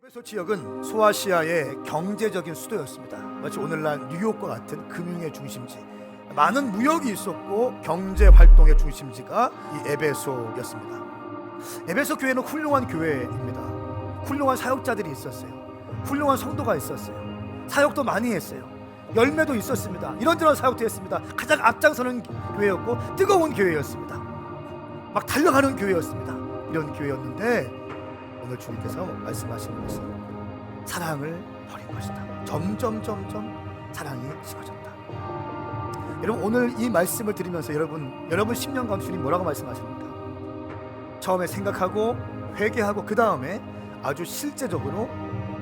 에베소 지역은 소아시아의 경제적인 수도였습니다. 마치 오늘날 뉴욕과 같은 금융의 중심지, 많은 무역이 있었고 경제 활동의 중심지가 이 에베소였습니다. 에베소 교회는 훌륭한 교회입니다. 훌륭한 사역자들이 있었어요. 훌륭한 성도가 있었어요. 사역도 많이 했어요. 열매도 있었습니다. 이런저런 사역도 했습니다. 가장 앞장서는 교회였고 뜨거운 교회였습니다. 막 달려가는 교회였습니다. 이런 교회였는데 오늘 주님께서 말씀하시는 것은 사랑을 버린 것이다. 점점 사랑이 식어졌다. 여러분, 오늘 이 말씀을 들으면서 여러분 10년 가운데 주님 뭐라고 말씀하십니까? 처음에 생각하고 회개하고 그 다음에 아주 실제적으로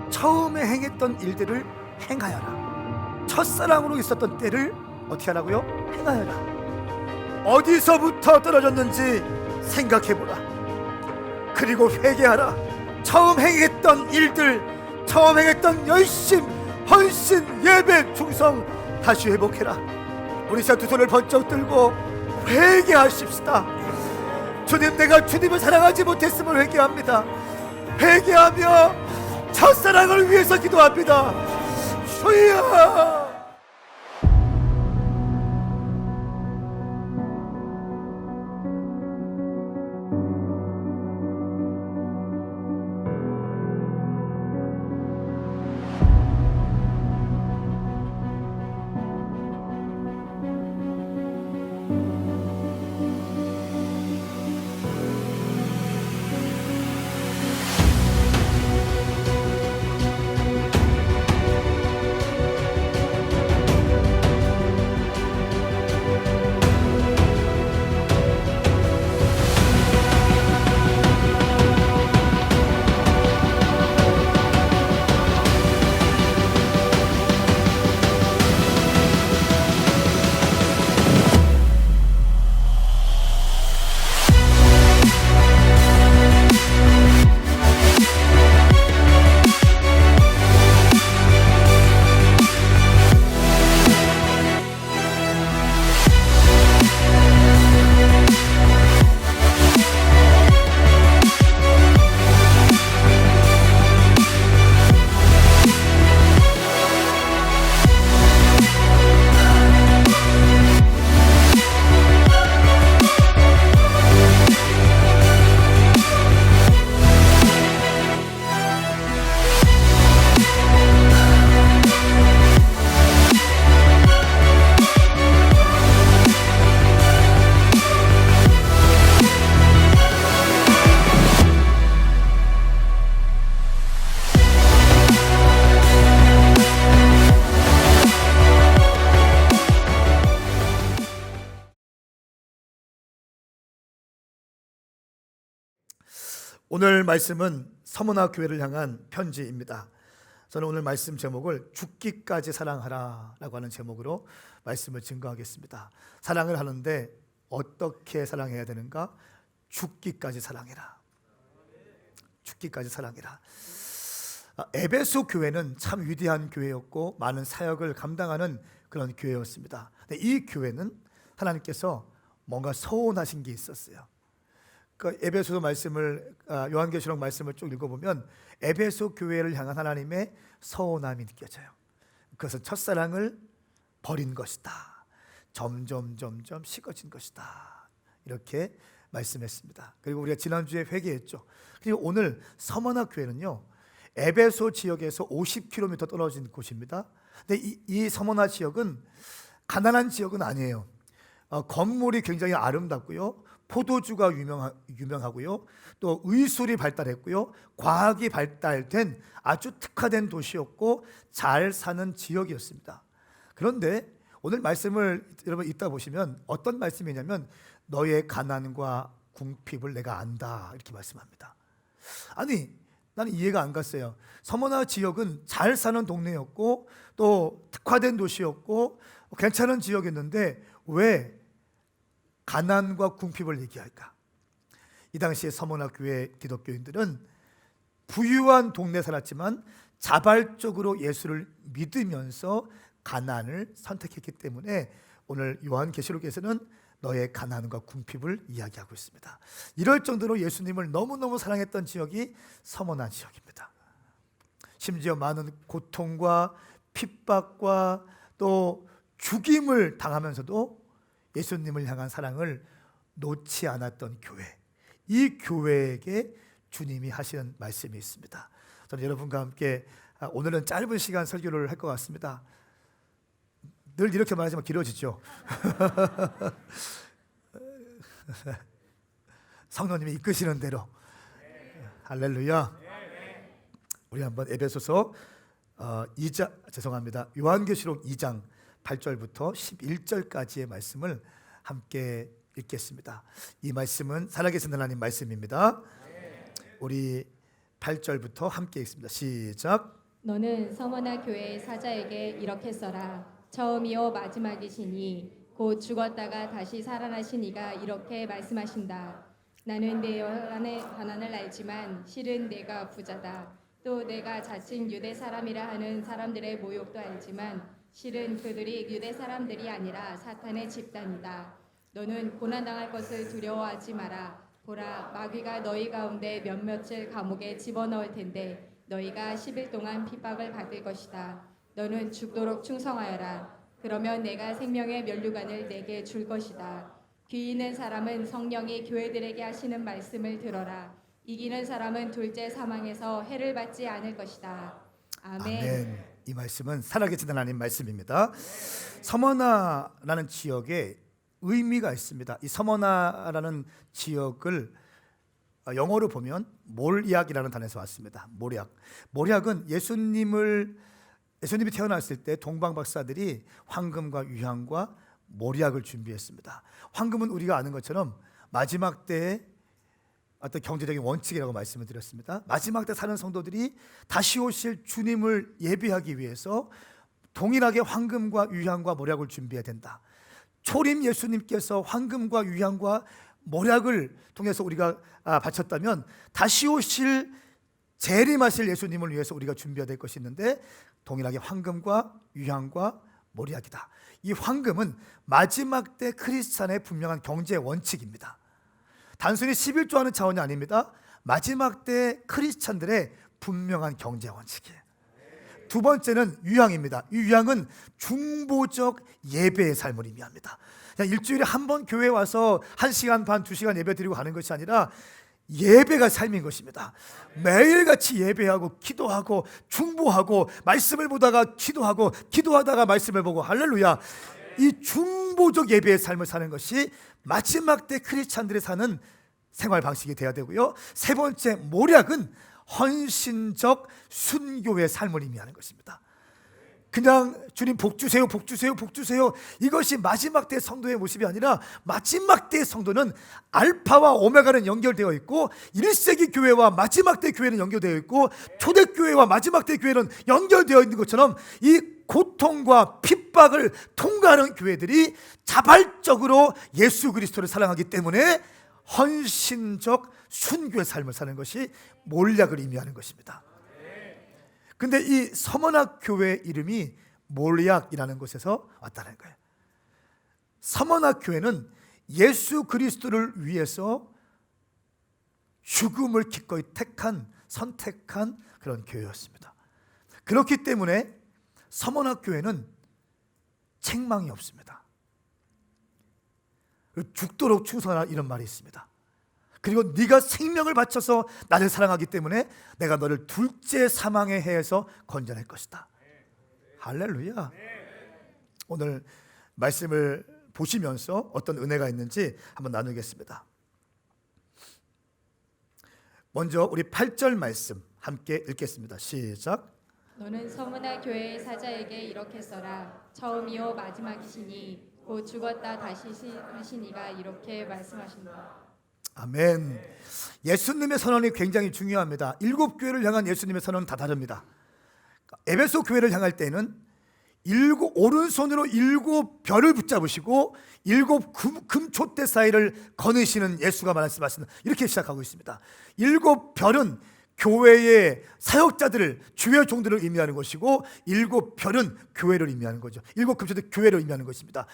처음에 행했던 일들을 행하여라. 첫사랑으로 있었던 때를 어떻게 하라고요? 행하여라. 어디서부터 떨어졌는지 생각해보라. 그리고 회개하라. 처음 행했던 일들, 처음 행했던 열심, 헌신, 예배, 충성 다시 회복해라. 우리 두 손을 번쩍 들고 회개하십시다. 주님, 내가 주님을 사랑하지 못했음을 회개합니다. 회개하며 첫사랑을 위해서 기도합니다. 주여! 오늘 말씀은 서문화 교회를 향한 편지입니다. 저는 오늘 말씀 제목을 죽기까지 사랑하라 라고 하는 제목으로 말씀을 증거하겠습니다. 사랑을 하는데 어떻게 사랑해야 되는가? 죽기까지 사랑해라. 죽기까지 사랑해라. 에베소 교회는 참 위대한 교회였고 많은 사역을 감당하는 그런 교회였습니다. 근데 이 교회는 하나님께서 뭔가 서운하신 게 있었어요. 그 에베소 말씀을 요한계시록 말씀을 쭉 읽어보면 에베소 교회를 향한 하나님의 서운함이 느껴져요. 그것은 첫사랑을 버린 것이다. 점점 식어진 것이다. 이렇게 말씀했습니다. 그리고 우리가 지난주에 회개했죠. 그리고 오늘 서문화 교회는요, 에베소 지역에서 50km 떨어진 곳입니다. 근데 이 서문화 지역은 가난한 지역은 아니에요. 건물이 굉장히 아름답고요, 포도주가 유명하고요, 또 의술이 발달했고요, 과학이 발달된 아주 특화된 도시였고 잘 사는 지역이었습니다. 그런데 오늘 말씀을 여러분 읽다 보시면 어떤 말씀이냐면 너의 가난과 궁핍을 내가 안다 이렇게 말씀합니다. 아니, 나는 이해가 안 갔어요. 서문화 지역은 잘 사는 동네였고 또 특화된 도시였고 괜찮은 지역이었는데 왜 가난과 궁핍을 얘기할까? 이 당시에 서문화 교회 기독교인들은 부유한 동네 살았지만 자발적으로 예수를 믿으면서 가난을 선택했기 때문에 오늘 요한계시록에서는 너의 가난과 궁핍을 이야기하고 있습니다. 이럴 정도로 예수님을 너무너무 사랑했던 지역이 서문화 지역입니다. 심지어 많은 고통과 핍박과 또 죽임을 당하면서도 예수님을 향한 사랑을 놓지 않았던 교회, 이 교회에게 주님이 하시는 말씀이 있습니다. 저는 여러분과 함께 오늘은 짧은 시간 설교를 할 것 같습니다. 늘 이렇게 말하지만 길어지죠. 성령님이 이끄시는 대로. 할렐루야. 우리 한번 에베소서 요한계시록 2장 8절부터 11절까지의 말씀을 함께 읽겠습니다. 이 말씀은 살아계신 하나님 말씀입니다. 우리 8절부터 함께 읽습니다. 시작. 너는 서머나 교회의 사자에게 이렇게 써라. 처음이요 마지막이시니 곧 죽었다가 다시 살아나신 이가 이렇게 말씀하신다. 나는 내 연한의 가난을 알지만 실은 내가 부자다. 또 내가 자칭 유대 사람이라 하는 사람들의 모욕도 알지만 실은 그들이 유대 사람들이 아니라 사탄의 집단이다. 너는 고난당할 것을 두려워하지 마라. 보라, 마귀가 너희 가운데 몇몇을 감옥에 집어넣을 텐데 너희가 10일 동안 핍박을 받을 것이다. 너는 죽도록 충성하여라. 그러면 내가 생명의 면류관을 내게 줄 것이다. 귀 있는 사람은 성령이 교회들에게 하시는 말씀을 들어라. 이기는 사람은 둘째 사망에서 해를 받지 않을 것이다. 아멘. 아멘. 이 말씀은 살아계신 하나님 말씀입니다. 서머나라는 지역에 의미가 있습니다. 이 서머나라는 지역을 영어로 보면 몰약이라는 단어에서 왔습니다. 몰약은 예수님이 태어났을 때 동방 박사들이 황금과 유향과 몰약을 준비했습니다. 황금은 우리가 아는 것처럼 마지막 때의 어떤 경제적인 원칙이라고 말씀을 드렸습니다. 마지막 때 사는 성도들이 다시 오실 주님을 예비하기 위해서 동일하게 황금과 유향과 몰약을 준비해야 된다. 초림 예수님께서 황금과 유향과 몰약을 통해서 우리가 바쳤다면 다시 오실 재림하실 예수님을 위해서 우리가 준비해야 될 것이 있는데 동일하게 황금과 유향과 몰약이다. 이 황금은 마지막 때 크리스찬의 분명한 경제 원칙입니다. 단순히 11조하는 차원이 아닙니다. 마지막 때 크리스찬들의 분명한 경제 원칙이에요. 두 번째는 유향입니다. 이 유향은 중보적 예배의 삶을 의미합니다. 그냥 일주일에 한 번 교회에 와서 1시간 반, 2시간 예배 드리고 가는 것이 아니라 예배가 삶인 것입니다. 매일같이 예배하고 기도하고 중보하고 말씀을 보다가 기도하고 기도하다가 말씀을 보고 할렐루야. 이 중보적 예배의 삶을 사는 것이 마지막 때 크리스찬들이 사는 생활 방식이 되어야 되고요. 세 번째 몰약은 헌신적 순교의 삶을 의미하는 것입니다. 그냥 주님 복 주세요, 복 주세요, 복 주세요. 이것이 마지막 때 성도의 모습이 아니라 마지막 때 성도는 알파와 오메가는 연결되어 있고 1세기 교회와 마지막 때 교회는 연결되어 있고 초대교회와 마지막 때 교회는 연결되어 있는 것처럼 이 고통과 핍박을 통과하는 교회들이 자발적으로 예수 그리스도를 사랑하기 때문에 헌신적 순교의 삶을 사는 것이 몰약을 의미하는 것입니다. 근데 이 서머나 교회 이름이 몰약이라는 곳에서 왔다는 거예요. 서머나 교회는 예수 그리스도를 위해서 죽음을 기꺼이 선택한 그런 교회였습니다. 그렇기 때문에 서머나 교회는 책망이 없습니다. 죽도록 충성하라 이런 말이 있습니다. 그리고 네가 생명을 바쳐서 나를 사랑하기 때문에 내가 너를 둘째 사망의 해에서 건져낼 것이다. 할렐루야. 오늘 말씀을 보시면서 어떤 은혜가 있는지 한번 나누겠습니다. 먼저 우리 8절 말씀 함께 읽겠습니다. 시작. 너는 서머나 교회의 사자에게 이렇게 써라. 처음이요 마지막이시니 곧 죽었다 다시 사신 이가 이렇게 말씀하신다. 아멘. 예수님의 선언이 굉장히 중요합니다. 7교회를 향한 예수님의 선언은 다 다릅니다. 에베소 교회를 향할 때는 오른손으로 7별을 붙잡으시고 7 금촛대 사이를 거느시는 예수가 말씀하시는 이렇게 시작하고 있습니다. 7별은 교회의 사역자들을, 주의 종들을 의미하는 것이고 7별은 교회를 의미하는 거죠. 7 금촛대 교회를 의미하는 것입니다.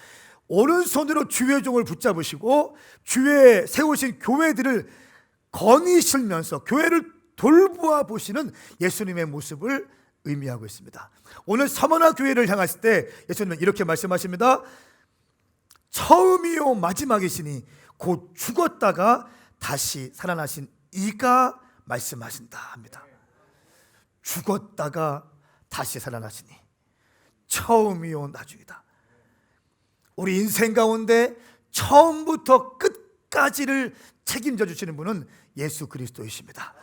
오른손으로 주의 종을 붙잡으시고 주의 세우신 교회들을 거니시면서 교회를 돌보아 보시는 예수님의 모습을 의미하고 있습니다. 오늘 서머나 교회를 향했을 때 예수님은 이렇게 말씀하십니다. 처음이요 마지막이시니 곧 죽었다가 다시 살아나신 이가 말씀하신다 합니다. 죽었다가 다시 살아나시니 처음이요 나중이다. 우리 인생 가운데 처음부터 끝까지를 책임져 주시는 분은 예수 그리스도이십니다.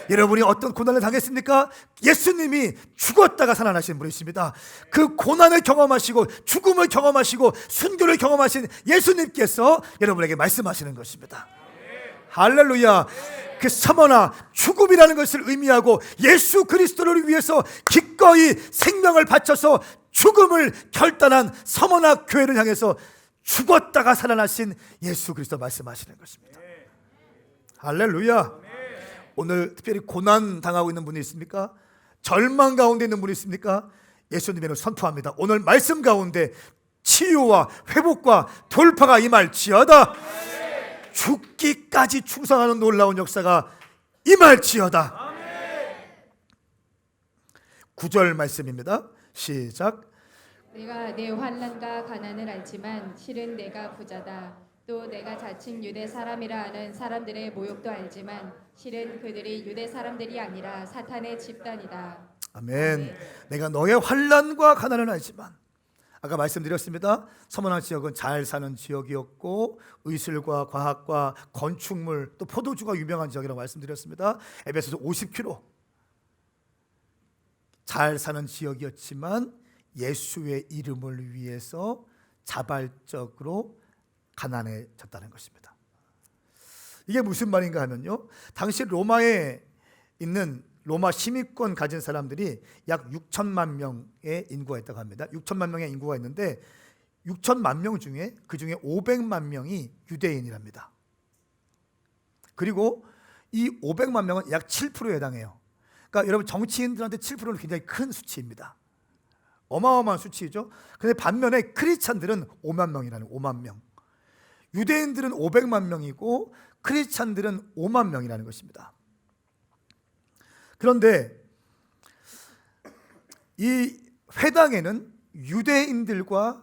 여러분이 어떤 고난을 당했습니까? 예수님이 죽었다가 살아나신 분이십니다. 그 고난을 경험하시고 죽음을 경험하시고 순교를 경험하신 예수님께서 여러분에게 말씀하시는 것입니다. 할렐루야. 그 서머나 죽음이라는 것을 의미하고 예수 그리스도를 위해서 기꺼이 생명을 바쳐서 죽음을 결단한 서머나 교회를 향해서 죽었다가 살아나신 예수 그리스도 말씀하시는 것입니다. 할렐루야. 오늘 특별히 고난 당하고 있는 분이 있습니까? 절망 가운데 있는 분이 있습니까? 예수님을 선포합니다. 오늘 말씀 가운데 치유와 회복과 돌파가 임할지어다. 죽기까지 충성하는 놀라운 역사가 임할지어다. 9절 말씀입니다. 시작. 내가 내 환난과 가난을 알지만 실은 내가 부자다. 또 내가 자칭 유대 사람이라 하는 사람들의 모욕도 알지만 실은 그들이 유대 사람들이 아니라 사탄의 집단이다. 아멘. 내가 너의 환난과 가난을 알지만, 아까 말씀드렸습니다. 서머나 지역은 잘 사는 지역이었고 의술과 과학과 건축물 또 포도주가 유명한 지역이라고 말씀드렸습니다. 에베소서 50km 잘 사는 지역이었지만 예수의 이름을 위해서 자발적으로 가난해졌다는 것입니다. 이게 무슨 말인가 하면요, 당시 로마에 있는 로마 시민권 가진 사람들이 약 6천만 명의 인구가 있다고 합니다. 6천만 명의 인구가 있는데 6천만 명 중에 그 중에 500만 명이 유대인이랍니다. 그리고 이 500만 명은 약 7%에 해당해요. 그러니까 여러분, 정치인들한테 7%는 굉장히 큰 수치입니다. 어마어마한 수치죠. 그런데 반면에 크리스찬들은 5만 명이라는 5만 명. 유대인들은 500만 명이고 크리스찬들은 5만 명이라는 것입니다. 그런데 이 회당에는 유대인들과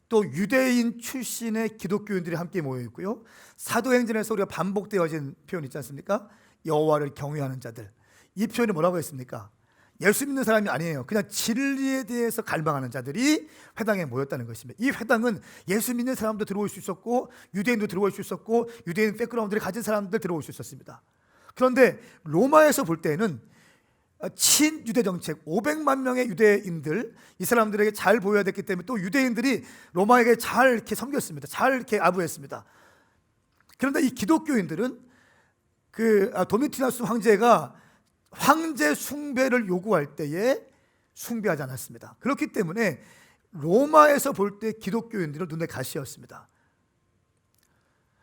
또 유대인 출신의 기독교인들이 함께 모여 있고요. 사도행전에서 우리가 반복되어진 표현 있지 않습니까? 여호와를 경외하는 자들. 이 표현이 뭐라고 했습니까? 예수 믿는 사람이 아니에요. 그냥 진리에 대해서 갈망하는 자들이 회당에 모였다는 것입니다. 이 회당은 예수 믿는 사람도 들어올 수 있었고 유대인도 들어올 수 있었고 유대인 백그라운드를 가진 사람들 들어올 수 있었습니다. 그런데 로마에서 볼 때는 친유대 정책, 500만 명의 유대인들, 이 사람들에게 잘 보여야 됐기 때문에 또 유대인들이 로마에게 잘 이렇게 섬겼습니다. 잘 이렇게 아부했습니다. 그런데 이 기독교인들은 도미티나스 황제가 황제 숭배를 요구할 때에 숭배하지 않았습니다. 그렇기 때문에 로마에서 볼 때 기독교인들은 눈에 가시였습니다.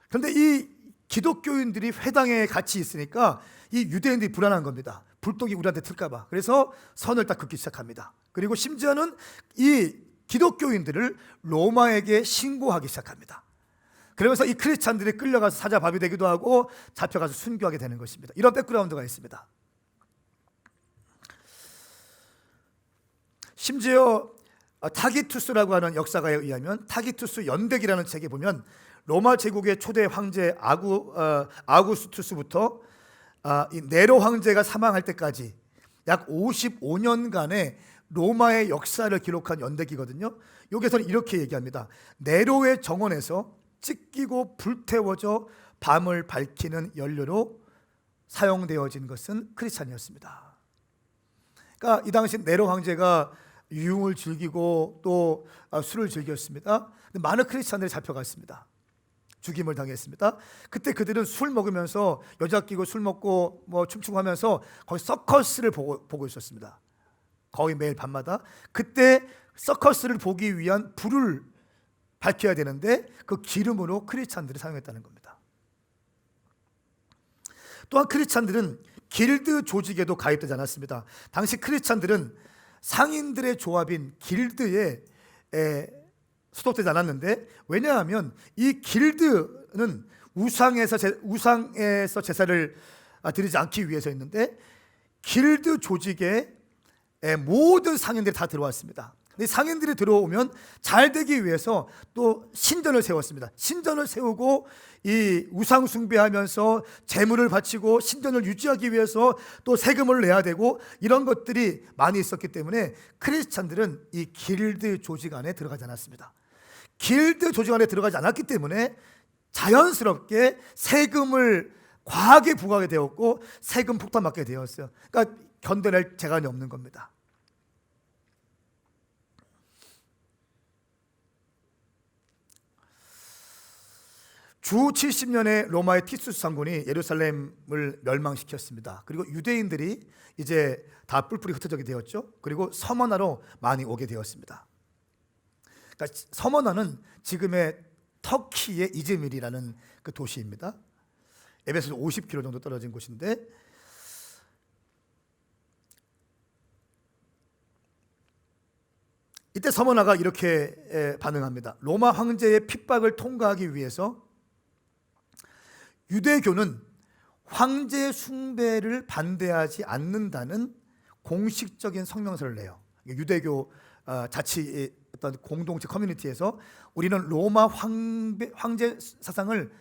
그런데 이 기독교인들이 회당에 같이 있으니까 이 유대인들이 불안한 겁니다. 불독이 우리한테 틀까봐. 그래서 선을 딱 긋기 시작합니다. 그리고 심지어는 이 기독교인들을 로마에게 신고하기 시작합니다. 그러면서 이 크리스찬들이 끌려가서 사자밥이 되기도 하고 잡혀가서 순교하게 되는 것입니다. 이런 백그라운드가 있습니다. 심지어 타기투스라고 하는 역사가에 의하면 타기투스 연대기라는 책에 보면 로마 제국의 초대 황제 아우구스투스부터 이 네로 황제가 사망할 때까지 약 55년간의 로마의 역사를 기록한 연대기거든요. 여기서는 이렇게 얘기합니다. 네로의 정원에서 찢기고 불태워져 밤을 밝히는 연료로 사용되어진 것은 크리스찬이었습니다. 그러니까 이 당시 네로 황제가 유흥을 즐기고 또 술을 즐겼습니다. 근데 많은 크리스찬들이 잡혀갔습니다. 죽임을 당했습니다. 그때 그들은 술 먹으면서 여자 끼고 술 먹고 뭐 춤추고 하면서 거기 서커스를 보고 있었습니다. 거의 매일 밤마다. 그때 서커스를 보기 위한 불을 밝혀야 되는데 그 기름으로 크리스찬들이 사용했다는 겁니다. 또한 크리스찬들은 길드 조직에도 가입되지 않았습니다. 당시 크리스찬들은 상인들의 조합인 길드에 소속되지 않았는데, 왜냐하면 이 길드는 우상에서 제사를 드리지 않기 위해서였는데 길드 조직에 모든 상인들이 다 들어왔습니다. 이 상인들이 들어오면 잘 되기 위해서 또 신전을 세웠습니다. 신전을 세우고 이 우상 숭배하면서 재물을 바치고 신전을 유지하기 위해서 또 세금을 내야 되고 이런 것들이 많이 있었기 때문에 크리스찬들은 이 길드 조직 안에 들어가지 않았습니다. 길드 조직 안에 들어가지 않았기 때문에 자연스럽게 세금을 과하게 부과하게 되었고 세금 폭탄 맞게 되었어요. 그러니까 견뎌낼 재간이 없는 겁니다. 주 70년에 로마의 티투스 장군이 예루살렘을 멸망시켰습니다. 그리고 유대인들이 이제 다 뿔뿔이 흩어지게 되었죠. 그리고 서머나로 많이 오게 되었습니다. 그러니까 서머나는 지금의 터키의 이즈밀이라는 그 도시입니다. 에베소에서 50km 정도 떨어진 곳인데 이때 서머나가 이렇게 반응합니다. 로마 황제의 핍박을 통과하기 위해서 유대교는 황제 숭배를 반대하지 않는다는 공식적인 성명서를 내요. 유대교 자치 어떤 공동체 커뮤니티에서 우리는 로마 황제 사상을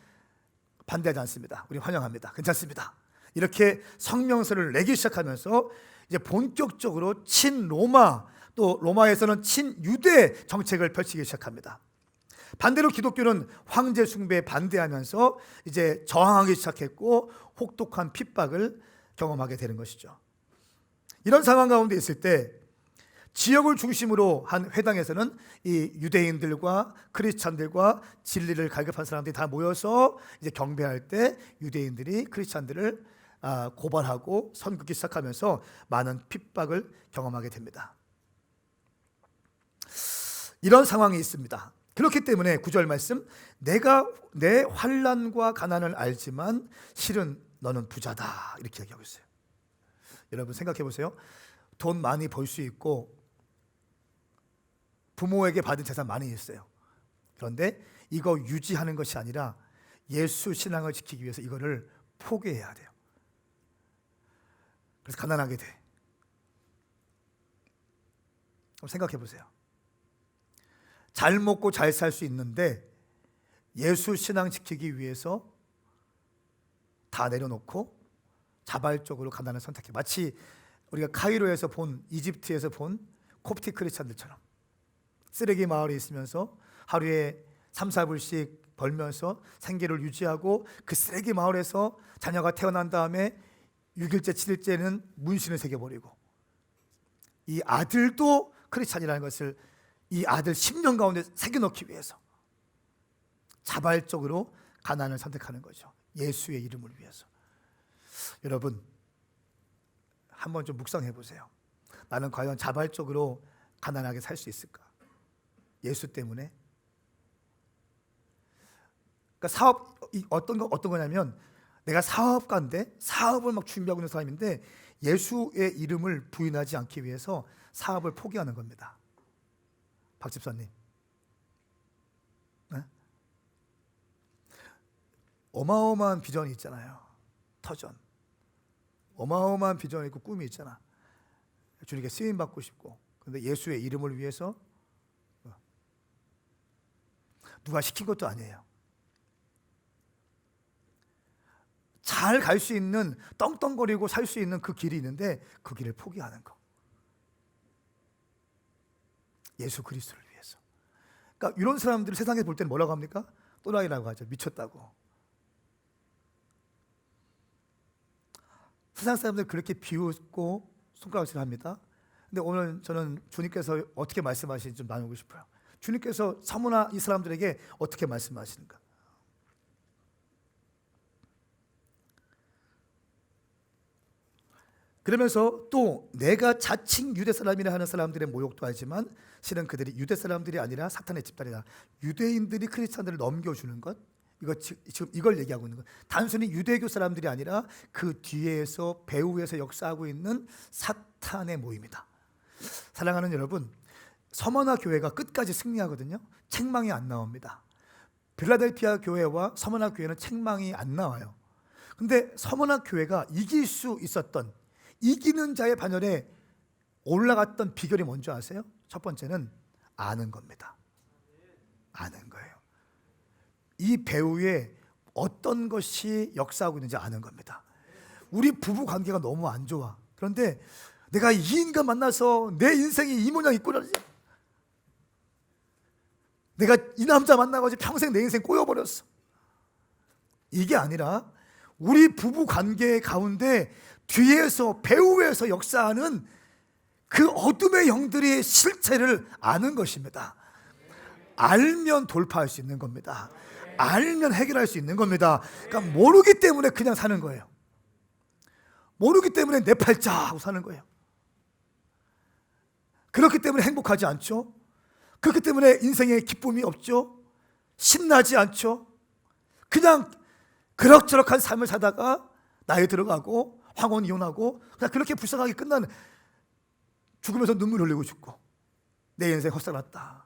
반대하지 않습니다. 우리 환영합니다. 괜찮습니다. 이렇게 성명서를 내기 시작하면서 이제 본격적으로 친로마 또 로마에서는 친유대 정책을 펼치기 시작합니다. 반대로 기독교는 황제 숭배에 반대하면서 이제 저항하기 시작했고 혹독한 핍박을 경험하게 되는 것이죠. 이런 상황 가운데 있을 때 지역을 중심으로 한 회당에서는 이 유대인들과 크리스찬들과 진리를 갈급한 사람들이 다 모여서 이제 경배할 때 유대인들이 크리스찬들을 고발하고 선긋기 시작하면서 많은 핍박을 경험하게 됩니다. 이런 상황이 있습니다. 그렇기 때문에 9절 말씀, 내가 내 환난과 가난을 알지만 실은 너는 부자다 이렇게 얘기하고 있어요. 여러분 생각해 보세요. 돈 많이 벌 수 있고 부모에게 받은 재산 많이 있어요. 그런데 이거 유지하는 것이 아니라 예수 신앙을 지키기 위해서 이거를 포기해야 돼요. 그래서 가난하게 돼. 생각해 보세요. 잘 먹고 잘 살 수 있는데 예수 신앙 지키기 위해서 다 내려놓고 자발적으로 가난을 선택해. 마치 우리가 카이로에서 본, 이집트에서 본 콥틱 크리스찬들처럼 쓰레기 마을에 있으면서 하루에 3, 4불씩 벌면서 생계를 유지하고 그 쓰레기 마을에서 자녀가 태어난 다음에 6일째, 7일째는 문신을 새겨버리고 이 아들도 크리스찬이라는 것을 이 아들 10년 가운데 새겨넣기 위해서 자발적으로 가난을 선택하는 거죠. 예수의 이름을 위해서. 여러분 한번 좀 묵상해 보세요. 나는 과연 자발적으로 가난하게 살 수 있을까? 예수 때문에. 그러니까 사업이 어떤 거냐면 내가 사업가인데 사업을 막 준비하고 있는 사람인데 예수의 이름을 부인하지 않기 위해서 사업을 포기하는 겁니다. 박 집사님, 네? 어마어마한 비전이 있잖아요. 터전, 어마어마한 비전이 있고 꿈이 있잖아. 주님께 쓰임 받고 싶고, 그런데 예수의 이름을 위해서 누가 시킨 것도 아니에요. 잘 갈 수 있는, 떵떵거리고 살 수 있는 그 길이 있는데 그 길을 포기하는 거. 예수 그리스도를 위해서. 그러니까 이런 사람들을 세상에 볼 때는 뭐라고 합니까? 또라이라고 하죠. 미쳤다고. 세상 사람들 그렇게 비웃고 손가락질 합니다. 근데 오늘 저는 주님께서 어떻게 말씀하시는지 좀 나누고 싶어요. 주님께서 사모나 이 사람들에게 어떻게 말씀하시는가? 그러면서 또 내가 자칭 유대 사람이라 하는 사람들의 모욕도 하지만 실은 그들이 유대 사람들이 아니라 사탄의 집단이다. 유대인들이 크리스찬들을 넘겨주는 것, 이거 지금 이걸 얘기하고 있는 것. 단순히 유대교 사람들이 아니라 그 뒤에서 배후에서 역사하고 있는 사탄의 모임이다. 사랑하는 여러분, 서머나 교회가 끝까지 승리하거든요. 책망이 안 나옵니다. 필라델피아 교회와 서머나 교회는 책망이 안 나와요. 근데 서머나 교회가 이길 수 있었던, 이기는 자의 반열에 올라갔던 비결이 뭔지 아세요? 첫 번째는 아는 겁니다. 아는 거예요. 이 배후에 어떤 것이 역사하고 있는지 아는 겁니다. 우리 부부 관계가 너무 안 좋아. 그런데 내가 이 인간 만나서 내 인생이 이 모양 있구나. 내가 이 남자 만나가지고 평생 내 인생 꼬여버렸어. 이게 아니라 우리 부부 관계 가운데 뒤에서 배후에서 역사하는 그 어둠의 영들의 실체를 아는 것입니다. 알면 돌파할 수 있는 겁니다. 알면 해결할 수 있는 겁니다. 그러니까 모르기 때문에 그냥 사는 거예요. 모르기 때문에 내 팔자 하고 사는 거예요. 그렇기 때문에 행복하지 않죠. 그렇기 때문에 인생에 기쁨이 없죠. 신나지 않죠. 그냥 그럭저럭한 삶을 사다가 나이 들어가고 황혼 이혼하고 그냥 그렇게 불쌍하게 끝나는, 죽으면서 눈물 흘리고 죽고 내 인생 헛살았다.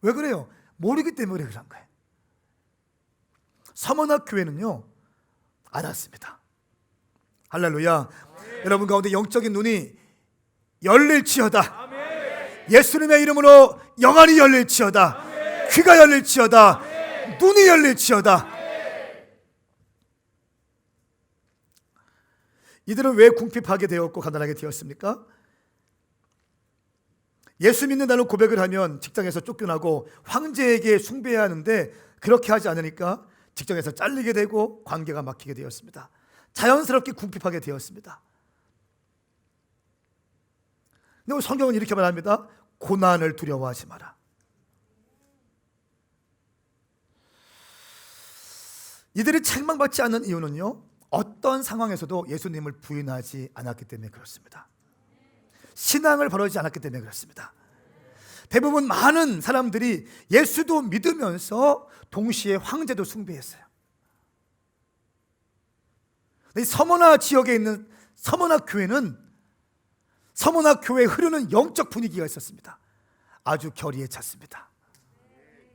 왜 그래요? 모르기 때문에 그런 거예요. 서머나 교회는요 알았습니다. 할렐루야. 여러분 가운데 영적인 눈이 열릴지어다. 예수님의 이름으로 영안이 열릴지어다. 귀가 열릴지어다. 눈이 열릴지어다. 이들은 왜 궁핍하게 되었고 가난하게 되었습니까? 예수 믿는다는 고백을 하면 직장에서 쫓겨나고 황제에게 숭배해야 하는데 그렇게 하지 않으니까 직장에서 잘리게 되고 관계가 막히게 되었습니다. 자연스럽게 궁핍하게 되었습니다. 근데 성경은 이렇게 말합니다. 고난을 두려워하지 마라. 이들이 책망받지 않는 이유는요, 어떤 상황에서도 예수님을 부인하지 않았기 때문에 그렇습니다. 신앙을 버리지 않았기 때문에 그렇습니다. 대부분 많은 사람들이 예수도 믿으면서 동시에 황제도 숭배했어요. 이 서머나 지역에 있는 서머나 교회는 서머나 교회에 흐르는 영적 분위기가 있었습니다. 아주 결의에 찼습니다.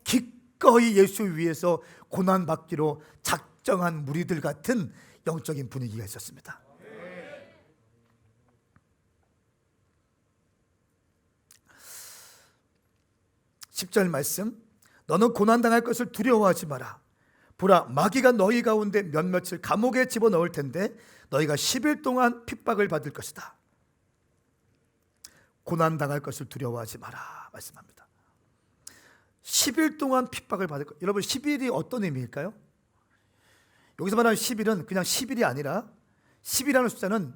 기꺼이 예수 위에서 고난받기로 작정한 무리들 같은 영적인 분위기가 있었습니다. 10절 말씀, 너는 고난당할 것을 두려워하지 마라. 보라, 마귀가 너희 가운데 몇몇을 감옥에 집어넣을 텐데 너희가 10일 동안 핍박을 받을 것이다. 고난당할 것을 두려워하지 마라 말씀합니다. 10일 동안 핍박을 받을 것. 여러분 10일이 어떤 의미일까요? 여기서 말하는 10일은 그냥 10일이 아니라 10이라는 숫자는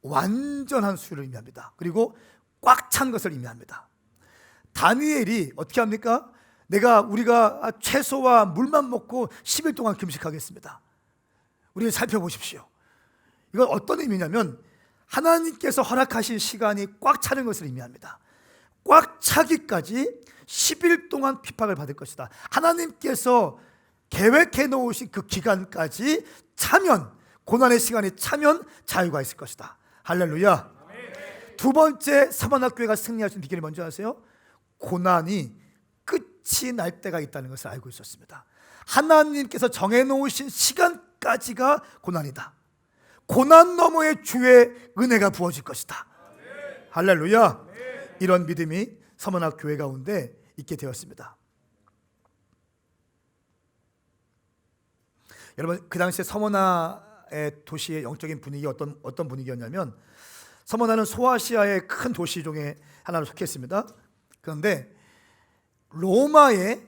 완전한 수를 의미합니다. 그리고 꽉 찬 것을 의미합니다. 다니엘이 어떻게 합니까? 우리가 채소와 물만 먹고 10일 동안 금식하겠습니다. 우리 살펴보십시오. 이건 어떤 의미냐면 하나님께서 허락하신 시간이 꽉 차는 것을 의미합니다. 꽉 차기까지 10일 동안 핍박을 받을 것이다. 하나님께서 계획해 놓으신 그 기간까지 차면, 고난의 시간이 차면 자유가 있을 것이다. 할렐루야. 두 번째 서머나 교회가 승리할 수 있는 비결이 뭔지 아세요? 고난이 끝이 날 때가 있다는 것을 알고 있었습니다. 하나님께서 정해놓으신 시간까지가 고난이다. 고난 너머의 주의 은혜가 부어질 것이다. 할렐루야. 이런 믿음이 서머나 교회 가운데 있게 되었습니다. 여러분 그 당시에 서머나의 도시의 영적인 분위기 어떤 분위기였냐면, 서머나는 소아시아의 큰 도시 중에 하나로 속했습니다. 그런데 로마에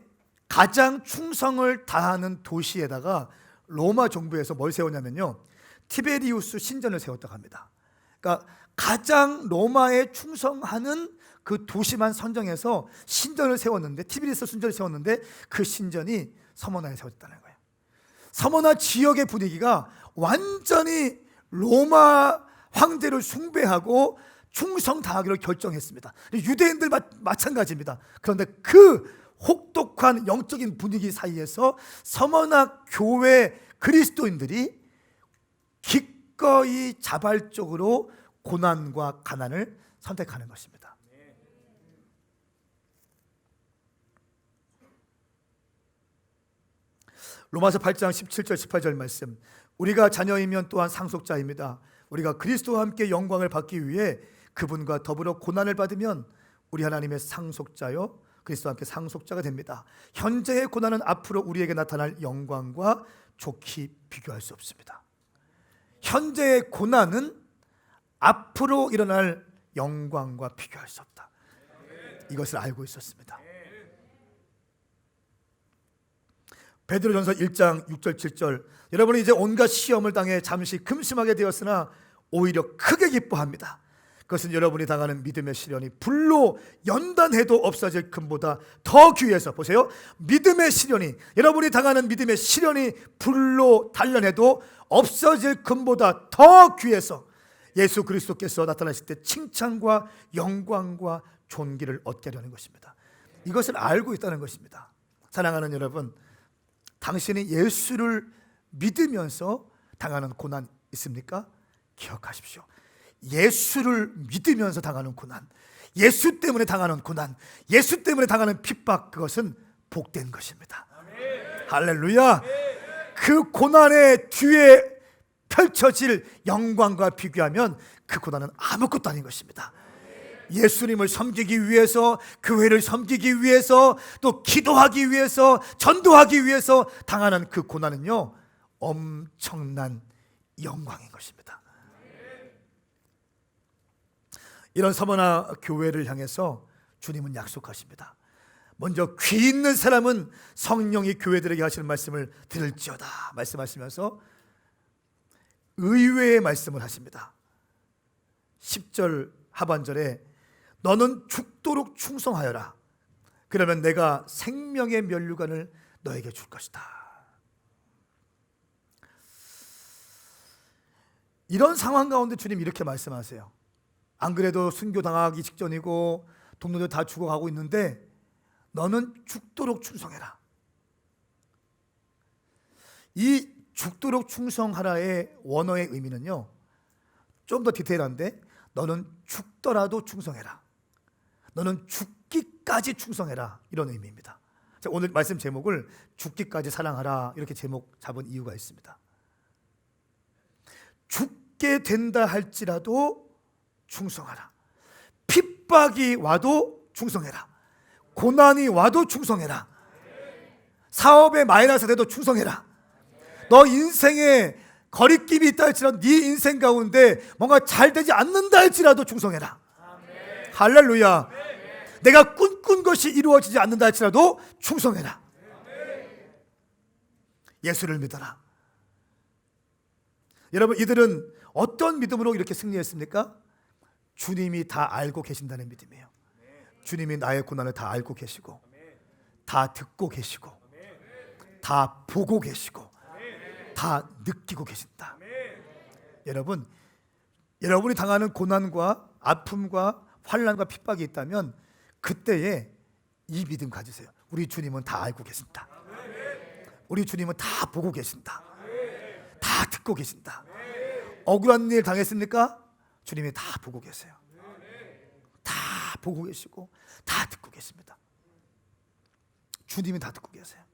가장 충성을 다하는 도시에다가 로마 정부에서 뭘 세웠냐면요, 티베리우스 신전을 세웠다고 합니다. 그러니까 가장 로마에 충성하는 그 도시만 선정해서 신전을 세웠는데, 티베리우스 신전을 세웠는데 그 신전이 서머나에 세웠다는 거예요. 서머나 지역의 분위기가 완전히 로마 황제를 숭배하고 충성 다하기로 결정했습니다. 유대인들 마찬가지입니다. 그런데 그 혹독한 영적인 분위기 사이에서 서머나 교회 그리스도인들이 기꺼이 자발적으로 고난과 가난을 선택하는 것입니다. 로마서 8장 17절 18절 말씀, 우리가 자녀이면 또한 상속자입니다. 우리가 그리스도와 함께 영광을 받기 위해 그분과 더불어 고난을 받으면 우리 하나님의 상속자요 그리스도와 함께 상속자가 됩니다. 현재의 고난은 앞으로 우리에게 나타날 영광과 좋게 비교할 수 없습니다. 현재의 고난은 앞으로 일어날 영광과 비교할 수 없다. 이것을 알고 있었습니다. 베드로전서 1장 6절 7절 여러분이 이제 온갖 시험을 당해 잠시 금심하게 되었으나 오히려 크게 기뻐합니다. 그것은 여러분이 당하는 믿음의 시련이 불로 연단해도 없어질 금보다 더 귀해서 보세요. 믿음의 시련이 여러분이 당하는 믿음의 시련이 불로 단련해도 없어질 금보다 더 귀해서 예수 그리스도께서 나타나실 때 칭찬과 영광과 존귀를 얻게 하려는 것입니다. 이것을 알고 있다는 것입니다. 사랑하는 여러분, 당신이 예수를 믿으면서 당하는 고난 있습니까? 기억하십시오. 예수를 믿으면서 당하는 고난, 예수 때문에 당하는 고난, 예수 때문에 당하는 핍박, 그것은 복된 것입니다. 할렐루야. 그 고난의 뒤에 펼쳐질 영광과 비교하면 그 고난은 아무것도 아닌 것입니다. 예수님을 섬기기 위해서, 교회를 섬기기 위해서, 또 기도하기 위해서, 전도하기 위해서 당하는 그 고난은요 엄청난 영광인 것입니다. 이런 서머나 교회를 향해서 주님은 약속하십니다. 먼저 귀 있는 사람은 성령이 교회들에게 하시는 말씀을 들을지어다 말씀하시면서 의외의 말씀을 하십니다. 10절 하반절에 너는 죽도록 충성하여라. 그러면 내가 생명의 면류관을 너에게 줄 것이다. 이런 상황 가운데 주님 이렇게 말씀하세요. 안 그래도 순교당하기 직전이고 동료들 다 죽어가고 있는데 너는 죽도록 충성해라. 이 죽도록 충성하라의 원어의 의미는요 좀 더 디테일한데 너는 죽더라도 충성해라. 너는 죽기까지 충성해라. 이런 의미입니다. 자, 오늘 말씀 제목을 죽기까지 사랑하라 이렇게 제목 잡은 이유가 있습니다. 죽게 된다 할지라도 충성하라. 핍박이 와도 충성해라. 고난이 와도 충성해라. 사업에 마이너스 돼도 충성해라. 너 인생에 거리낌이 있다 할지라도 네 인생 가운데 뭔가 잘 되지 않는다 할지라도 충성해라. 할렐루야. 내가 꿈꾼 것이 이루어지지 않는다 할지라도 충성해라. 예수를 믿어라. 여러분, 이들은 어떤 믿음으로 이렇게 승리했습니까? 주님이 다 알고 계신다는 믿음이에요. 주님이 나의 고난을 다 알고 계시고 다 듣고 계시고 다 보고 계시고 다 느끼고 계신다. 여러분, 여러분이 당하는 고난과 아픔과 환난과 핍박이 있다면 그때에 이 믿음 가지세요. 우리 주님은 다 알고 계신다. 우리 주님은 다 보고 계신다. 다 듣고 계신다. 억울한 일 당했습니까? 주님이 다 보고 계세요. 다 보고 계시고 다 듣고 계십니다. 주님이 다 듣고 계세요.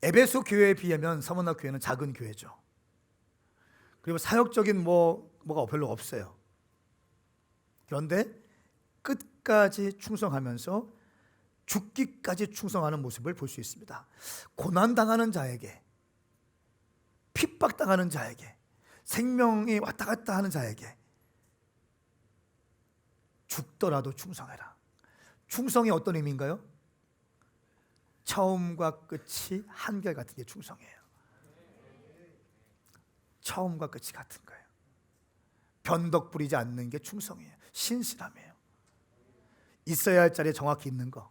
에베소 교회에 비하면 서머나 교회는 작은 교회죠. 그리고 사역적인 뭐가 별로 없어요. 그런데 끝까지 충성하면서 죽기까지 충성하는 모습을 볼 수 있습니다. 고난당하는 자에게, 핍박당하는 자에게, 생명이 왔다 갔다 하는 자에게 죽더라도 충성해라. 충성이 어떤 의미인가요? 처음과 끝이 한결같은 게 충성이에요. 처음과 끝이 같은 거예요. 변덕 부리지 않는 게 충성이에요. 신실함이에요. 있어야 할 자리에 정확히 있는 거,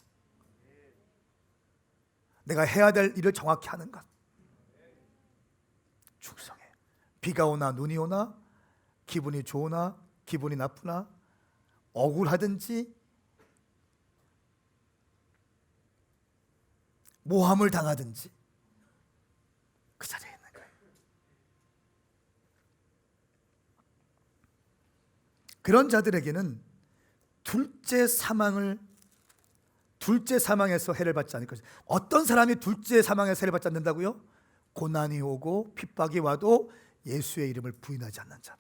내가 해야 될 일을 정확히 하는 것, 충성해요. 비가 오나 눈이 오나, 기분이 좋으나 기분이 나쁘나, 억울하든지 모함을 당하든지 그 자리에 있는 거예요. 그런 자들에게는 둘째 사망에서 해를 받지 않을 것이다. 어떤 사람이 둘째 사망에서 해를 받지 않는다고요? 고난이 오고 핍박이 와도 예수의 이름을 부인하지 않는 자.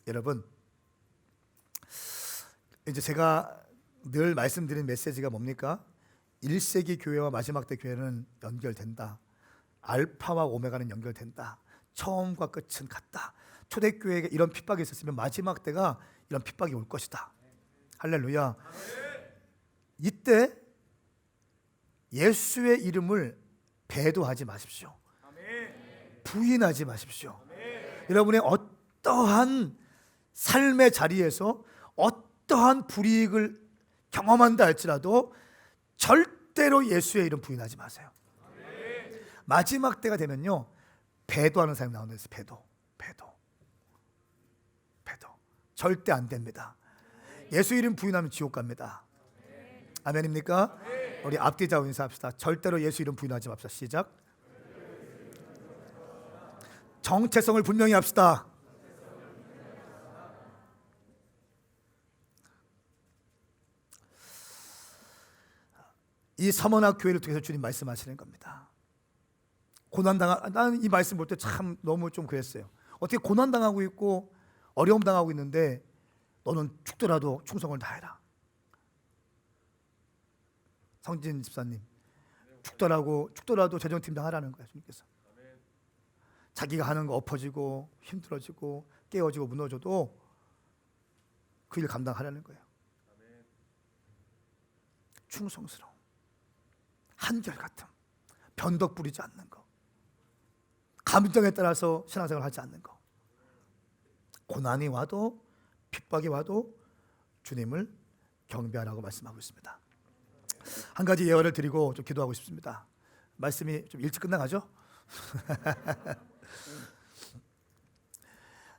여러분, 이제 제가 늘 말씀드린 메시지가 뭡니까? 1세기 교회와 마지막 때 교회는 연결된다. 알파와 오메가는 연결된다. 처음과 끝은 같다. 초대교회에 이런 핍박이 있었으면 마지막 때가 이런 핍박이 올 것이다. 할렐루야. 이때 예수의 이름을 배도하지 마십시오. 부인하지 마십시오. 여러분의 어떠한 삶의 자리에서 어떠한 불이익을 경험한다 할지라도 절대로 예수의 이름 부인하지 마세요. 마지막 때가 되면요, 배도하는 사람이 나오는 데서 배도. 절대 안 됩니다. 예수 이름 부인하면 지옥 갑니다. 아멘입니까? 우리 앞뒤 좌우 인사합시다. 절대로 예수 이름 부인하지 맙시다. 시작. 정체성을 분명히 합시다. 이 서머나 교회를 통해서 주님 말씀하시는 겁니다. 나는 이 말씀 볼 때 참 너무 좀 그랬어요. 어떻게 고난당하고 있고 어려움 당하고 있는데 너는 죽더라도 충성을 다해라. 성진 집사님, 죽더라도 재정팀장 하라는 거예요. 주님께서. 자기가 하는 거 엎어지고 힘들어지고 깨어지고 무너져도 그 일 감당하라는 거예요. 충성스러움, 한결같음, 변덕 부리지 않는 거, 감정에 따라서 신앙생활 하지 않는 거, 고난이 와도 핍박이 와도 주님을 경배하라고 말씀하고 있습니다. 한 가지 예언을 드리고 좀 기도하고 싶습니다. 말씀이 좀 일찍 끝나가죠?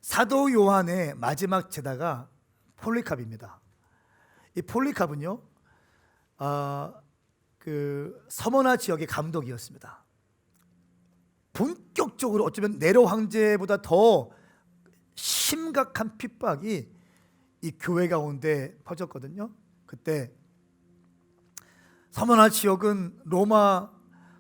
사도 요한의 마지막 제자가 폴리캅입니다. 이 폴리캅은요, 그 서머나 지역의 감독이었습니다. 본격적으로 어쩌면 네로 황제보다 더 심각한 핍박이 이 교회 가운데 퍼졌거든요. 그때 서머나 지역은 로마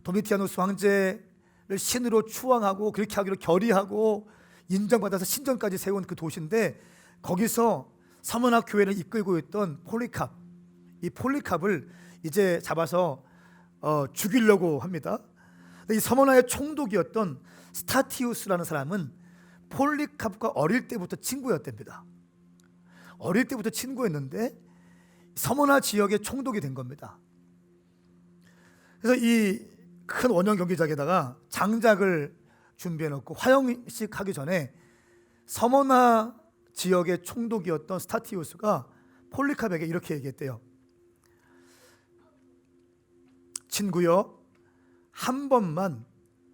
도미티아누스 황제를 신으로 추앙하고 그렇게 하기로 결의하고 인정받아서 신전까지 세운 그 도시인데, 거기서 서머나 교회를 이끌고 있던 폴리캅, 이 폴리캅을 이제 잡아서 죽이려고 합니다. 이 서머나의 총독이었던 스타티우스라는 사람은 폴리캅과 어릴 때부터 친구였답니다. 어릴 때부터 친구였는데 서머나 지역의 총독이 된 겁니다. 그래서 이 큰 원형 경기장에다가 장작을 준비해 놓고 화형식 하기 전에 서머나 지역의 총독이었던 스타티우스가 폴리캅에게 이렇게 얘기했대요. 친구여, 한 번만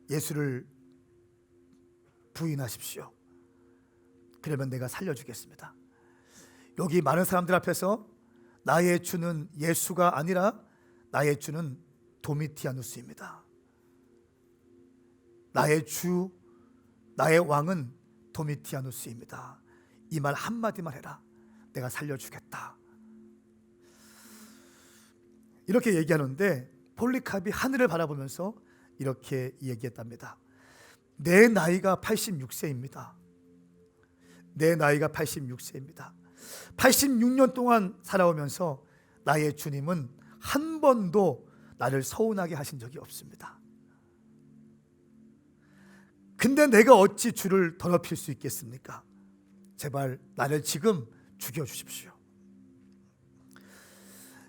예수를 부인하십시오. 그러면 내가 살려주겠습니다. 여기 많은 사람들 앞에서 나의 주는 예수가 아니라 나의 주는 도미티아누스입니다. 나의 주, 나의 왕은 도미티아누스입니다. 이 말 한마디만 해라. 내가 살려주겠다. 이렇게 얘기하는데 폴리캅이 하늘을 바라보면서 이렇게 얘기했답니다. 내 나이가 86세입니다. 내 나이가 86세입니다. 86년 동안 살아오면서 나의 주님은 한 번도 나를 서운하게 하신 적이 없습니다. 근데 내가 어찌 주를 더럽힐 수 있겠습니까? 제발 나를 지금 죽여주십시오.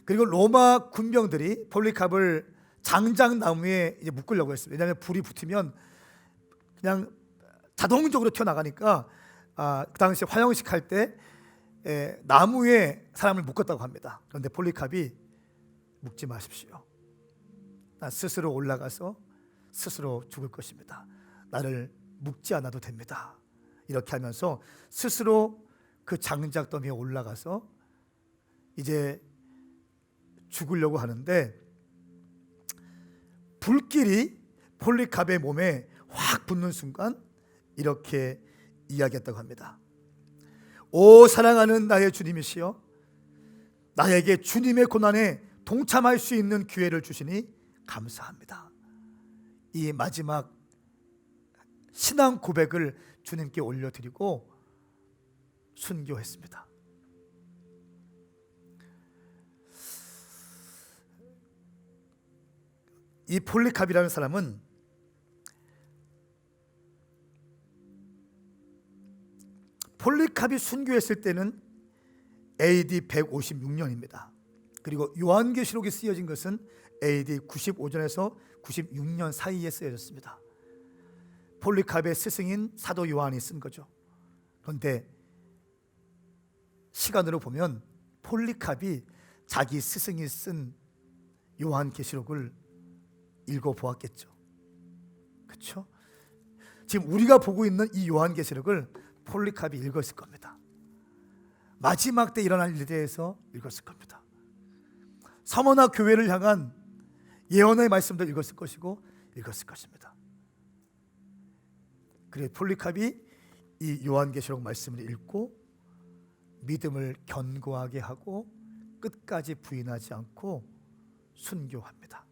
그리고 로마 군병들이 폴리캅을 장작나무에 이제 묶으려고 했습니다. 왜냐하면 불이 붙으면 그냥 자동적으로 튀어나가니까 그 당시 화형식 할 때 나무에 사람을 묶었다고 합니다. 그런데 폴리캅이 묶지 마십시오. 난 스스로 올라가서 스스로 죽을 것입니다. 나를 묶지 않아도 됩니다. 이렇게 하면서 스스로 그 장작더미에 올라가서 이제 죽으려고 하는데 불길이 폴리캅의 몸에 확 붙는 순간 이렇게 이야기했다고 합니다. 오 사랑하는 나의 주님이시여, 나에게 주님의 고난에 동참할 수 있는 기회를 주시니 감사합니다. 이 마지막 신앙 고백을 주님께 올려드리고 순교했습니다. 이 폴리캅이라는 사람은 폴리캅이 순교했을 때는 AD 156년입니다. 그리고 요한계시록이 쓰여진 것은 AD 95년에서 96년 사이에 쓰여졌습니다. 폴리캅의 스승인 사도 요한이 쓴 거죠. 그런데 시간으로 보면 폴리캅이 자기 스승이 쓴 요한계시록을 읽어보았겠죠. 그렇죠? 지금 우리가 보고 있는 이 요한계시록을 폴리캅이 읽었을 겁니다. 마지막 때 일어날 일에 대해서 읽었을 겁니다. 서머나 교회를 향한 예언의 말씀도 읽었을 것이고 읽었을 것입니다. 그래 폴리캅이 이 요한계시록 말씀을 읽고 믿음을 견고하게 하고 끝까지 부인하지 않고 순교합니다.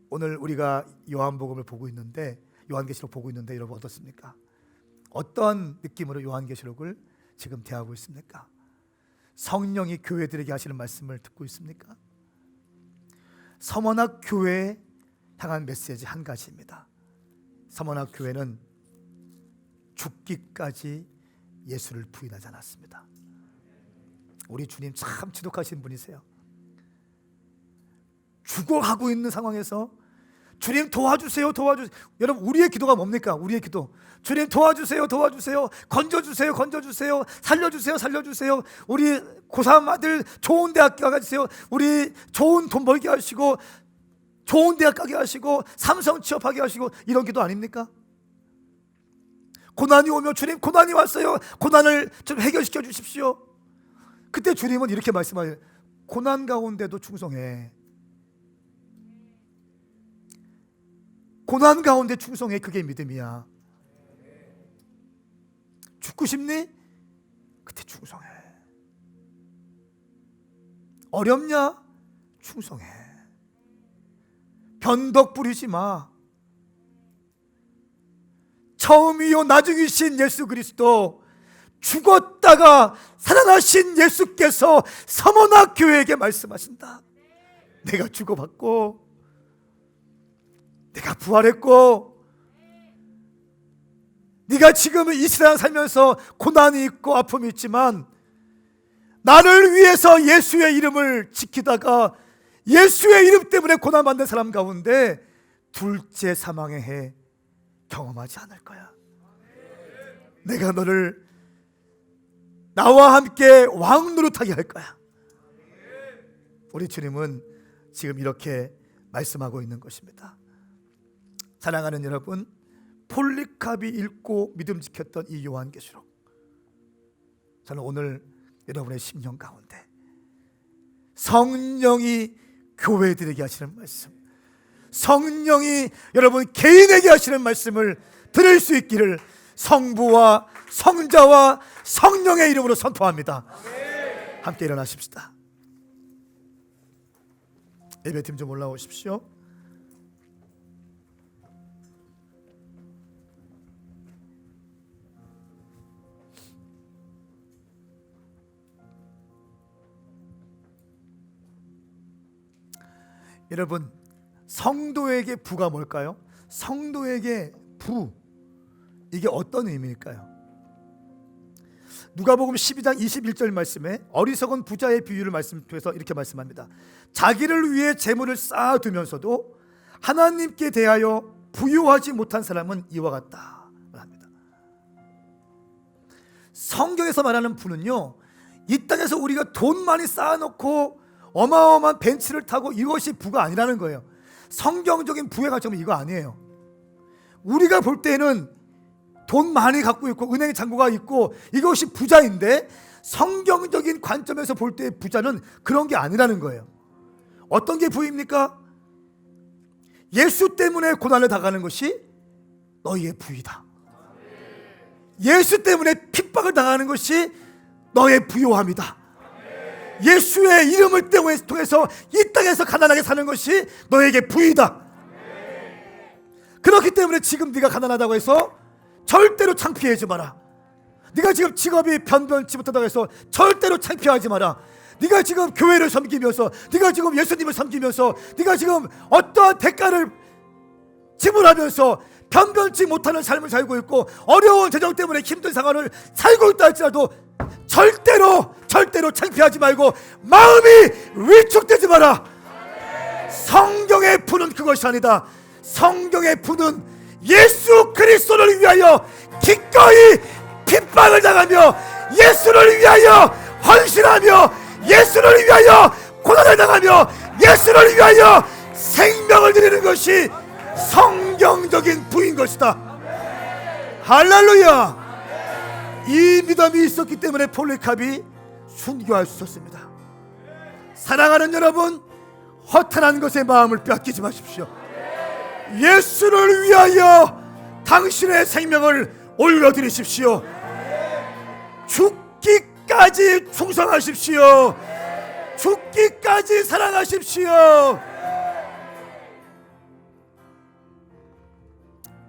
오늘 우리가 요한복음을 보고 있는데, 요한계시록 보고 있는데 여러분 어떻습니까? 어떤 느낌으로 요한계시록을 지금 대하고 있습니까? 성령이 교회들에게 하시는 말씀을 듣고 있습니까? 서머나 교회에 향한 메시지 한 가지입니다. 서머나 교회는 죽기까지 예수를 부인하지 않았습니다. 우리 주님 참 지독하신 분이세요. 죽어가고 있는 상황에서 주님 도와주세요, 도와주세요. 여러분 우리의 기도가 뭡니까? 우리의 기도. 주님 도와주세요, 도와주세요. 건져주세요, 건져주세요. 살려주세요, 살려주세요. 우리 고3 아들 좋은 대학 가게 해주세요. 우리 좋은 돈 벌게 하시고 좋은 대학 가게 하시고 삼성 취업하게 하시고, 이런 기도 아닙니까? 고난이 오면 주님 고난이 왔어요, 고난을 좀 해결시켜 주십시오. 그때 주님은 이렇게 말씀하세요. 고난 가운데도 충성해. 고난 가운데 충성해. 그게 믿음이야. 죽고 싶니? 그때 충성해. 어렵냐? 충성해. 변덕 부리지 마. 처음이요 나중이신 예수 그리스도, 죽었다가 살아나신 예수께서 서머나 교회에게 말씀하신다. 내가 죽어봤고 내가 부활했고 네가 지금은 이 세상 살면서 고난이 있고 아픔이 있지만 나를 위해서 예수의 이름을 지키다가 예수의 이름 때문에 고난받는 사람 가운데 둘째 사망의 해 경험하지 않을 거야. 내가 너를 나와 함께 왕 노릇하게 할 거야. 우리 주님은 지금 이렇게 말씀하고 있는 것입니다. 사랑하는 여러분, 폴리캅이 읽고 믿음 지켰던 이 요한계시록, 저는 오늘 여러분의 심령 가운데 성령이 교회들에게 하시는 말씀, 성령이 여러분 개인에게 하시는 말씀을 들을 수 있기를 성부와 성자와 성령의 이름으로 선포합니다. 함께 일어나십시다. 예배팀 좀 올라오십시오. 여러분, 성도에게 부가 뭘까요? 성도에게 부, 이게 어떤 의미일까요? 누가복음 12장 21절 말씀에 어리석은 부자의 비유를 말씀해서 이렇게 말씀합니다. 자기를 위해 재물을 쌓아두면서도 하나님께 대하여 부유하지 못한 사람은 이와 같다 합니다. 성경에서 말하는 부는요, 이 땅에서 우리가 돈 많이 쌓아놓고 어마어마한 벤츠를 타고 이것이 부가 아니라는 거예요. 성경적인 부의 관점은 이거 아니에요. 우리가 볼 때는 돈 많이 갖고 있고 은행 잔고가 있고 이것이 부자인데, 성경적인 관점에서 볼 때 부자는 그런 게 아니라는 거예요. 어떤 게 부입니까? 예수 때문에 고난을 당하는 것이 너희의 부이다. 예수 때문에 핍박을 당하는 것이 너의 부요함이다. 예수의 이름을 통해서 이 땅에서 가난하게 사는 것이 너에게 부이다. 그렇기 때문에 지금 네가 가난하다고 해서 절대로 창피하지 마라. 네가 지금 직업이 변변치 못하다고 해서 절대로 창피하지 마라. 네가 지금 교회를 섬기면서, 네가 지금 예수님을 섬기면서, 네가 지금 어떠한 대가를 지불하면서 변변치 못하는 삶을 살고 있고 어려운 재정 때문에 힘든 상황을 살고 있다 할지라도 절대로 창피하지 말고 마음이 위축되지 마라. 성경의 부는 그것이 아니다. 성경의 부는 예수 그리스도를 위하여 기꺼이 핍박을 당하며 예수를 위하여 헌신하며 예수를 위하여 고난을 당하며 예수를 위하여 생명을 드리는 것이 성경적인 부인 것이다. 할렐루야. 이 믿음이 있었기 때문에 폴리캅이 순교할 수 있었습니다. 사랑하는 여러분, 허탄한 것에 마음을 빼앗기지 마십시오. 예수를 위하여 당신의 생명을 올려드리십시오. 죽기까지 충성하십시오. 죽기까지 사랑하십시오.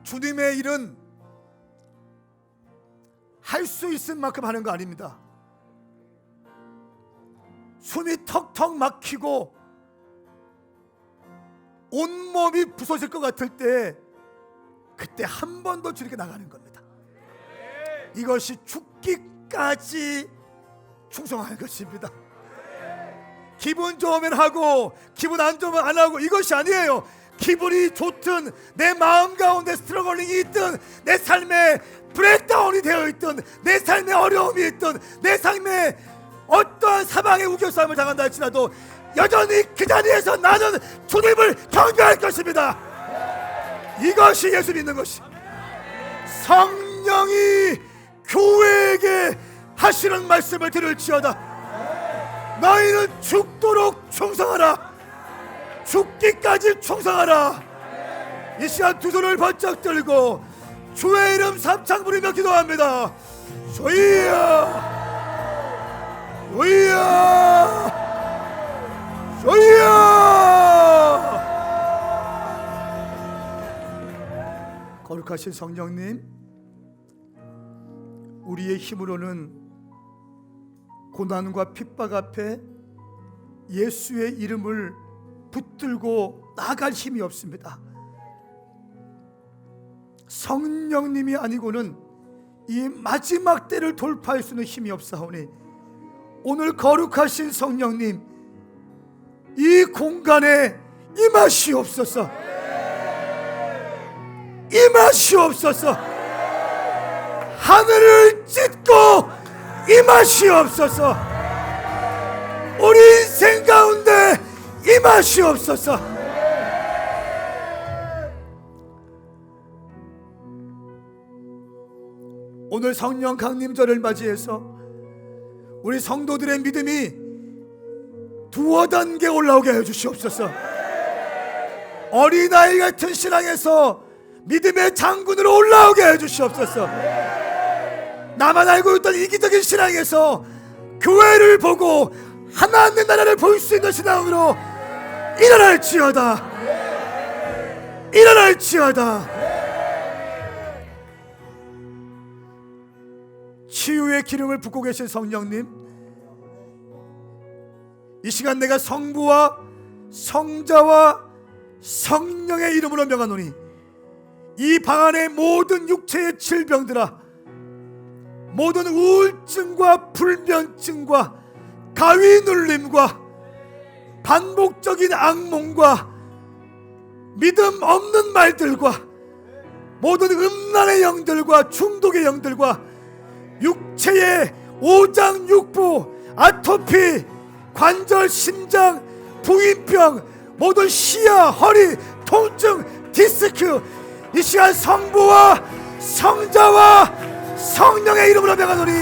주님의 일은 할 수 있을 만큼 하는 거 아닙니다. 숨이 턱턱 막히고 온몸이 부서질 것 같을 때 그때 한 번 더 주님께 나가는 겁니다. 이것이 죽기까지 충성하는 것입니다. 기분 좋으면 하고 기분 안 좋으면 안 하고 이것이 아니에요. 기분이 좋든 내 마음 가운데 스트러글링이 있든 내 삶에 브레이크다운이 되어 있든 내 삶에 어려움이 있든 내 삶에 어떠한 사방의 우겨싸움을 당한다 할지라도 여전히 그 자리에서 나는 주님을 경배할 것입니다. 이것이 예수 믿는 것이. 성령이 교회에게 하시는 말씀을 들을지어다. 너희는 죽도록 충성하라. 죽기까지 충성하라. 이 시간 두 손을 번쩍 들고 주의 이름 삼창 부리며 기도합니다. 주여 주여 주여. 거룩하신 성령님, 우리의 힘으로는 고난과 핍박 앞에 예수의 이름을 붙들고 나갈 힘이 없습니다. 성령님이 아니고는 이 마지막 때를 돌파할 수는 힘이 없사오니 오늘 거룩하신 성령님, 이 공간에 임하시옵소서. 임하시옵소서. 하늘을 찢고 임하시옵소서. 우리 인생 가운데 임하시옵소서. 오늘 성령 강림절을 맞이해서 우리 성도들의 믿음이 두어 단계 올라오게 해주시옵소서. 어린아이 같은 신앙에서 믿음의 장군으로 올라오게 해주시옵소서. 나만 알고 있던 이기적인 신앙에서 교회를 보고 하나님의 나라를 볼 수 있는 신앙으로 일어날지어다. 일어날지어다. 치유의 기름을 붓고 계신 성령님, 이 시간 내가 성부와 성자와 성령의 이름으로 명하노니 이 방 안의 모든 육체의 질병들아, 모든 우울증과 불면증과 가위 눌림과 반복적인 악몽과 믿음 없는 말들과 모든 음란의 영들과 중독의 영들과 육체의 오장육부, 아토피, 관절, 심장, 부인병, 모든 시야, 허리, 통증, 디스크, 이 시간 성부와 성자와 성령의 이름으로 명하노니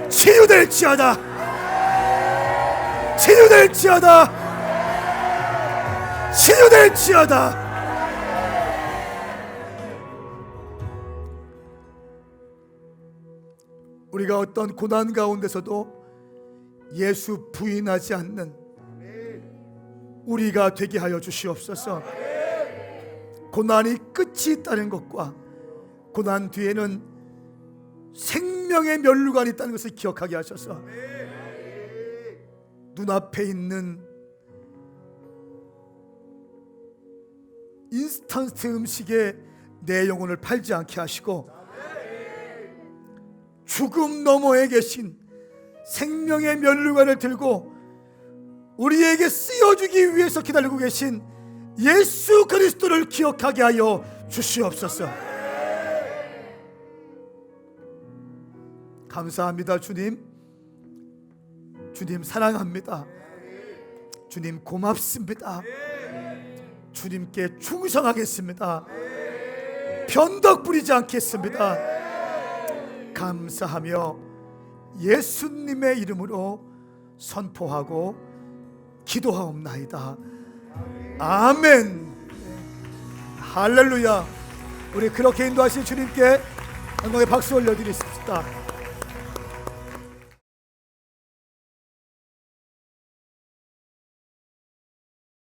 치유될지어다. 치유될지어다. 치유될지어다. 우리가 어떤 고난 가운데서도 예수 부인하지 않는 우리가 되게 하여 주시옵소서. 고난이 끝이 있다는 것과 고난 뒤에는 생명의 면류관이 있다는 것을 기억하게 하셔서 눈앞에 있는 인스턴트 음식에 내 영혼을 팔지 않게 하시고 죽음 너머에 계신 생명의 면류관을 들고 우리에게 쓰여주기 위해서 기다리고 계신 예수 그리스도를 기억하게 하여 주시옵소서. 감사합니다. 주님 사랑합니다. 주님 고맙습니다. 주님께 충성하겠습니다. 변덕 부리지 않겠습니다. 감사하며 예수님의 이름으로 선포하고 기도하옵나이다. 아멘. 할렐루야. 우리 그렇게 인도하신 주님께 영광의 박수 올려드리겠습니다.